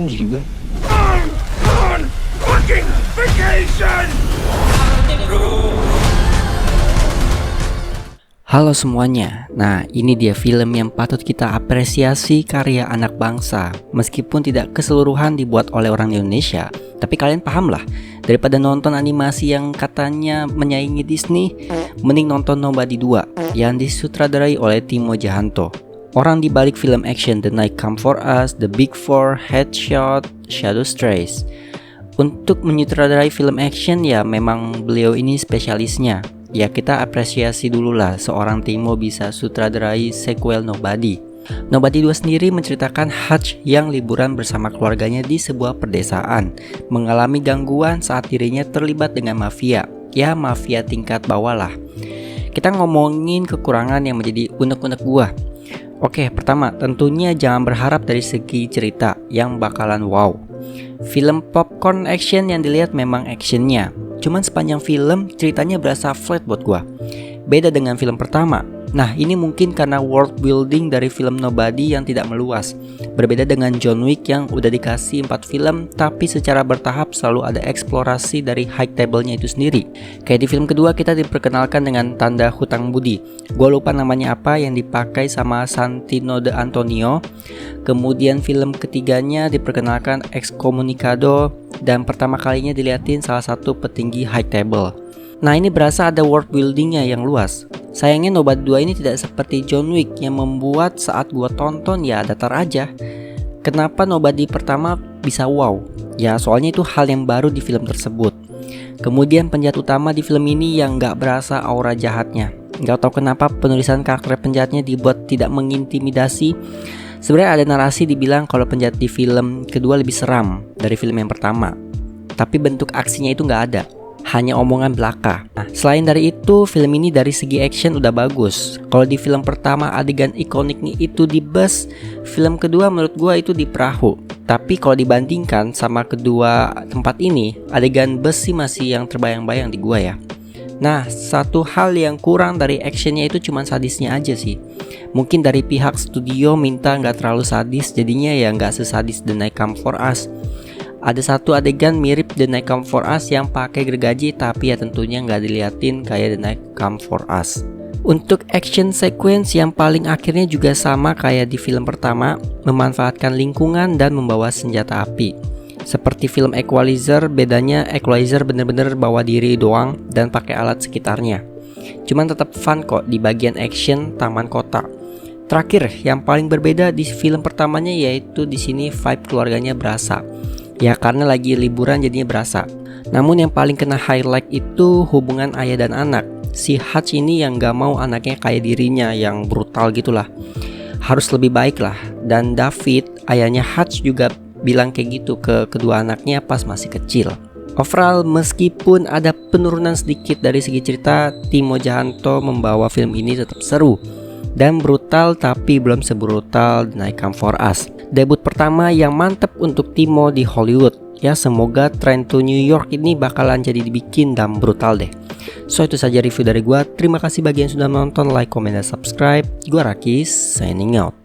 told you that. I'm on fucking vacation! Halo semuanya, nah ini dia film yang patut kita apresiasi karya anak bangsa. Meskipun tidak keseluruhan dibuat oleh orang Indonesia, tapi kalian paham lah, daripada nonton animasi yang katanya menyaingi Disney, mending nonton Nobody 2 yang disutradarai oleh Timo Tjahjanto. Orang di balik film action The Night Comes For Us, The Big Four, Headshot, Shadow Strays. Untuk menyutradarai film action ya memang beliau ini spesialisnya. Ya kita apresiasi dulu lah seorang Timo bisa sutradarai sequel Nobody. Nobody 2 sendiri menceritakan Hutch yang liburan bersama keluarganya di sebuah perdesaan, mengalami gangguan saat dirinya terlibat dengan mafia. Ya mafia tingkat bawah lah. Kita ngomongin kekurangan yang menjadi unek-unek gua. Oke, pertama tentunya jangan berharap dari segi cerita yang bakalan wow. Film popcorn action yang dilihat memang actionnya, cuman sepanjang film ceritanya berasa flat buat gua. Beda dengan film pertama. Nah ini mungkin karena world building dari film Nobody yang tidak meluas. Berbeda dengan John Wick yang udah dikasih 4 film, tapi secara bertahap selalu ada eksplorasi dari high table-nya itu sendiri. Kayak di film kedua kita diperkenalkan dengan tanda hutang budi. Gua lupa namanya apa yang dipakai sama Santino de Antonio. Kemudian film ketiganya diperkenalkan Excommunicado, dan pertama kalinya dilihatin salah satu petinggi high table. Nah ini berasa ada world buildingnya yang luas. Sayangnya Nobody 2 ini tidak seperti John Wick yang membuat saat gua tonton ya datar aja. Kenapa Nobody pertama bisa wow? Ya soalnya itu hal yang baru di film tersebut. Kemudian penjahat utama di film ini yang gak berasa aura jahatnya. Gak tahu kenapa penulisan karakter penjahatnya dibuat tidak mengintimidasi. Sebenarnya ada narasi dibilang kalau penjahat di film kedua lebih seram dari film yang pertama, tapi bentuk aksinya itu gak ada, hanya omongan belaka. Nah, selain dari itu, film ini dari segi action udah bagus. Kalau di film pertama adegan ikoniknya itu di bus, film kedua menurut gua itu di perahu. Tapi kalau dibandingkan sama kedua tempat ini, adegan bus sih masih yang terbayang-bayang di gua ya. Nah, satu hal yang kurang dari actionnya itu cuma sadisnya aja sih. Mungkin dari pihak studio minta nggak terlalu sadis, jadinya ya nggak sesadis The Night Comes For Us. Ada satu adegan mirip The Night Comes For Us yang pakai gergaji, tapi ya tentunya nggak diliatin kayak The Night Comes For Us. Untuk action sequence yang paling akhirnya juga sama kayak di film pertama, memanfaatkan lingkungan dan membawa senjata api. Seperti film Equalizer, bedanya Equalizer bener-bener bawa diri doang dan pakai alat sekitarnya. Cuman tetap fun kok di bagian action taman kota. Terakhir, yang paling berbeda di film pertamanya yaitu di sini vibe keluarganya berasa. Ya karena lagi liburan jadinya berasa. Namun yang paling kena highlight itu hubungan ayah dan anak. Si Hutch ini yang gak mau anaknya kayak dirinya yang brutal gitulah. Harus lebih baik lah. Dan David, ayahnya Hutch juga bilang kayak gitu ke kedua anaknya pas masih kecil. Overall, meskipun ada penurunan sedikit dari segi cerita, Timo Tjahjanto membawa film ini tetap seru dan brutal, tapi belum sebrutal The Night Comes For Us. Debut pertama yang mantep untuk Timo di Hollywood. Ya semoga Train to New York ini bakalan jadi dibikin dan brutal deh. So itu saja review dari gua. Terima kasih bagi yang sudah nonton, like, comment, dan subscribe. Gua Rakis, signing out.